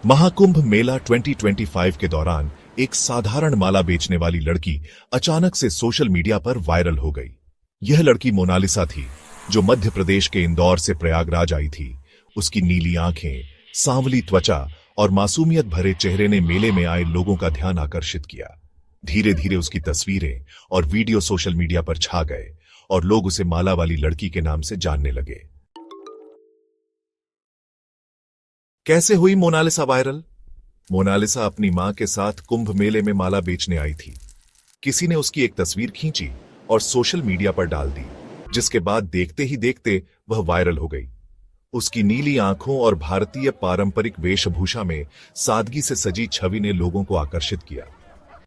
महाकुंभ मेला 2025 के दौरान एक साधारण माला बेचने वाली लड़की अचानक से सोशल मीडिया पर वायरल हो गई। यह लड़की मोनालिसा थी, जो मध्य प्रदेश के इंदौर से प्रयागराज आई थी। उसकी नीली आंखें, सांवली त्वचा और मासूमियत भरे चेहरे ने मेले में आए लोगों का ध्यान आकर्षित किया। धीरे धीरे उसकी तस्वीरें और वीडियो सोशल मीडिया पर छा गए और लोग उसे माला वाली लड़की के नाम से जानने लगे। कैसे हुई मोनालिसा वायरल? मोनालिसा अपनी मां के साथ कुंभ मेले में माला बेचने आई थी। किसी ने उसकी एक तस्वीर खींची और सोशल मीडिया पर डाल दी, जिसके बाद देखते ही देखते वह वायरल हो गई। उसकी नीली आंखों और भारतीय पारंपरिक वेशभूषा में सादगी से सजी छवि ने लोगों को आकर्षित किया।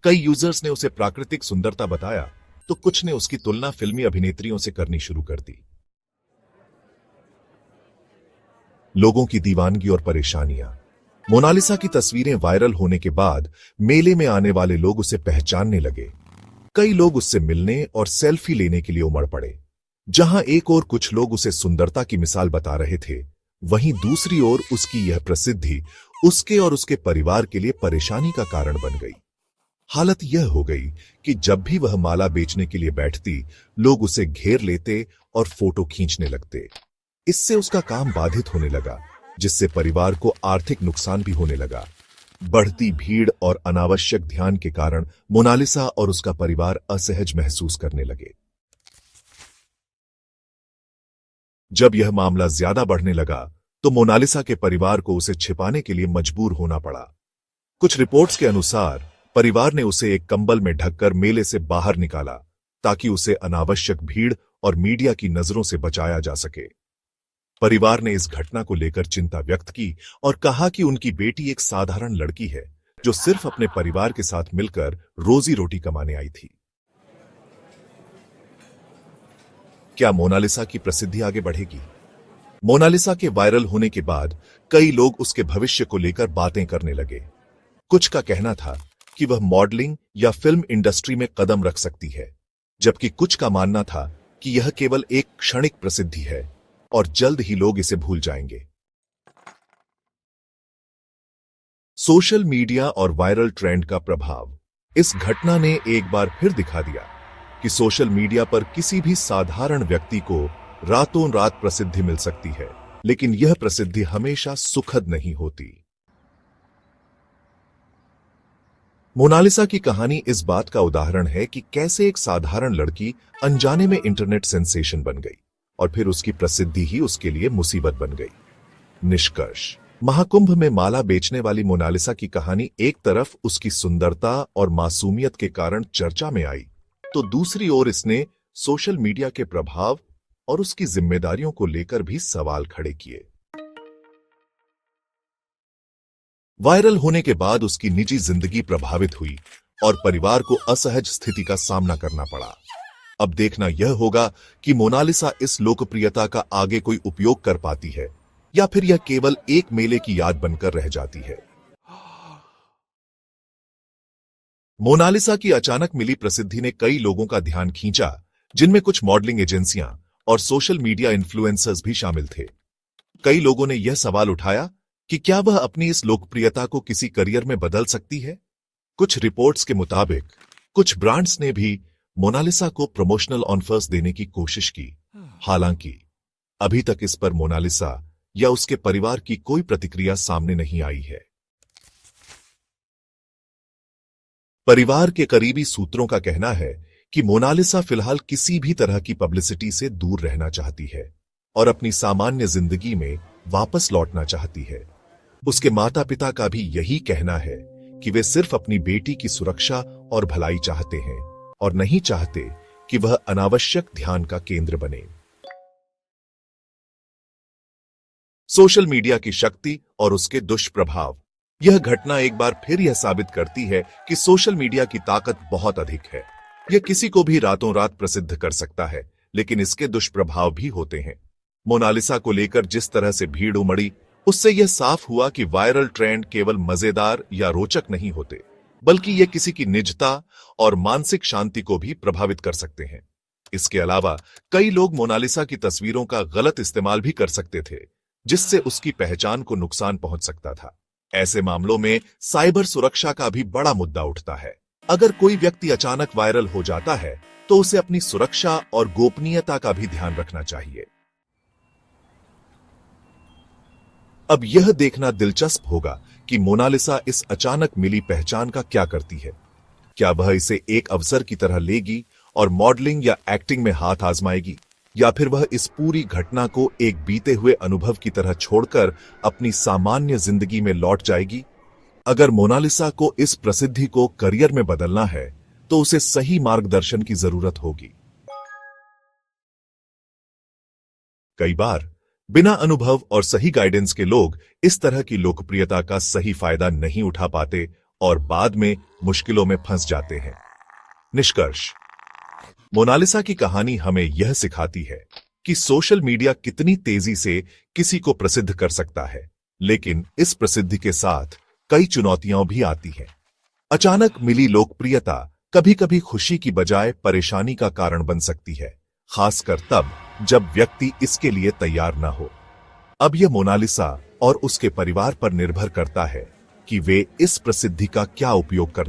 कई यूजर्स ने उसे प्राकृतिक सुंदरता बताया, तो कुछ ने उसकी तुलना फिल्मी अभिनेत्रियों से करनी शुरू कर दी। लोगों की दीवानगी और परेशानियां। मोनालिसा की तस्वीरें वायरल होने के बाद मेले में आने वाले लोग उसे पहचानने लगे। कई लोग उससे मिलने और सेल्फी लेने के लिए उमड़ पड़े। जहां एक ओर कुछ लोग उसे सुंदरता की मिसाल बता रहे थे, वहीं दूसरी ओर उसकी यह प्रसिद्धि उसके और उसके परिवार के लिए परेशानी का कारण बन गई। हालत यह हो गई कि जब भी वह माला बेचने के लिए बैठती, लोग उसे घेर लेते और फोटो खींचने लगते। इससे उसका काम बाधित होने लगा, जिससे परिवार को आर्थिक नुकसान भी होने लगा। बढ़ती भीड़ और अनावश्यक ध्यान के कारण मोनालिसा और उसका परिवार असहज महसूस करने लगे। जब यह मामला ज्यादा बढ़ने लगा, तो मोनालिसा के परिवार को उसे छिपाने के लिए मजबूर होना पड़ा। कुछ रिपोर्ट्स के अनुसार परिवार ने उसे एक कंबल में ढककर मेले से बाहर निकाला, ताकि उसे अनावश्यक भीड़ और मीडिया की नजरों से बचाया जा सके। परिवार ने इस घटना को लेकर चिंता व्यक्त की और कहा कि उनकी बेटी एक साधारण लड़की है, जो सिर्फ अपने परिवार के साथ मिलकर रोजी रोटी कमाने आई थी। क्या मोनालिसा की प्रसिद्धि आगे बढ़ेगी? मोनालिसा के वायरल होने के बाद कई लोग उसके भविष्य को लेकर बातें करने लगे। कुछ का कहना था कि वह मॉडलिंग या फिल्म इंडस्ट्री में कदम रख सकती है, जबकि कुछ का मानना था कि यह केवल एक क्षणिक प्रसिद्धि है और जल्द ही लोग इसे भूल जाएंगे। सोशल मीडिया और वायरल ट्रेंड का प्रभाव। इस घटना ने एक बार फिर दिखा दिया कि सोशल मीडिया पर किसी भी साधारण व्यक्ति को रातों रात प्रसिद्धि मिल सकती है, लेकिन यह प्रसिद्धि हमेशा सुखद नहीं होती। मोनालिसा की कहानी इस बात का उदाहरण है कि कैसे एक साधारण लड़की अनजाने में इंटरनेट सेंसेशन बन गई और फिर उसकी प्रसिद्धि ही उसके लिए मुसीबत बन गई। निष्कर्ष: महाकुंभ में माला बेचने वाली मोनालिसा की कहानी एक तरफ उसकी सुंदरता और मासूमियत के कारण चर्चा में आई, तो दूसरी ओर इसने सोशल मीडिया के प्रभाव और उसकी जिम्मेदारियों को लेकर भी सवाल खड़े किए। वायरल होने के बाद उसकी निजी जिंदगी प्रभावित हुई और परिवार को असहज स्थिति का सामना करना पड़ा। अब देखना यह होगा कि मोनालिसा इस लोकप्रियता का आगे कोई उपयोग कर पाती है या फिर यह केवल एक मेले की याद बनकर रह जाती है। मोनालिसा की अचानक मिली प्रसिद्धि ने कई लोगों का ध्यान खींचा, जिनमें कुछ मॉडलिंग एजेंसियां और सोशल मीडिया इन्फ्लुएंसर्स भी शामिल थे। कई लोगों ने यह सवाल उठाया कि क्या वह अपनी इस लोकप्रियता को किसी करियर में बदल सकती है। कुछ रिपोर्ट्स के मुताबिक कुछ ब्रांड्स ने भी मोनालिसा को प्रमोशनल ऑफर्स देने की कोशिश की। हालांकि अभी तक इस पर मोनालिसा या उसके परिवार की कोई प्रतिक्रिया सामने नहीं आई है। परिवार के करीबी सूत्रों का कहना है कि मोनालिसा फिलहाल किसी भी तरह की पब्लिसिटी से दूर रहना चाहती है और अपनी सामान्य जिंदगी में वापस लौटना चाहती है। उसके माता पिता का भी यही कहना है कि वे सिर्फ अपनी बेटी की सुरक्षा और भलाई चाहते हैं और नहीं चाहते कि वह अनावश्यक ध्यान का केंद्र बने। सोशल मीडिया की शक्ति और उसके दुष्प्रभाव। यह घटना एक बार फिर यह साबित करती है कि सोशल मीडिया की ताकत बहुत अधिक है। यह किसी को भी रातों रात प्रसिद्ध कर सकता है, लेकिन इसके दुष्प्रभाव भी होते हैं। मोनालिसा को लेकर जिस तरह से भीड़ उमड़ी, उससे यह साफ हुआ कि वायरल ट्रेंड केवल मजेदार या रोचक नहीं होते, बल्कि यह किसी की निजता और मानसिक शांति को भी प्रभावित कर सकते हैं। इसके अलावा कई लोग मोनालिसा की तस्वीरों का गलत इस्तेमाल भी कर सकते थे, जिससे उसकी पहचान को नुकसान पहुंच सकता था। ऐसे मामलों में साइबर सुरक्षा का भी बड़ा मुद्दा उठता है। अगर कोई व्यक्ति अचानक वायरल हो जाता है तो उसे अपनी सुरक्षा और गोपनीयता का भी ध्यान रखना चाहिए। अब यह देखना दिलचस्प होगा कि मोनालिसा इस अचानक मिली पहचान का क्या करती है। क्या वह इसे एक अवसर की तरह लेगी और मॉडलिंग या एक्टिंग में हाथ आजमाएगी, या फिर वह इस पूरी घटना को एक बीते हुए अनुभव की तरह छोड़कर अपनी सामान्य जिंदगी में लौट जाएगी? अगर मोनालिसा को इस प्रसिद्धि को करियर में बदलना है तो उसे सही मार्गदर्शन की जरूरत होगी। कई बार बिना अनुभव और सही गाइडेंस के लोग इस तरह की लोकप्रियता का सही फायदा नहीं उठा पाते और बाद में मुश्किलों में फंस जाते हैं। निष्कर्ष: मोनालिसा की कहानी हमें यह सिखाती है कि सोशल मीडिया कितनी तेजी से किसी को प्रसिद्ध कर सकता है, लेकिन इस प्रसिद्धि के साथ कई चुनौतियां भी आती हैं। अचानक मिली लोकप्रियता कभी कभी खुशी की बजाय परेशानी का कारण बन सकती है, खासकर तब जब व्यक्ति इसके लिए तैयार न हो। अब यह मोनालिसा और उसके परिवार पर निर्भर करता है कि वे इस प्रसिद्धि का क्या उपयोग करना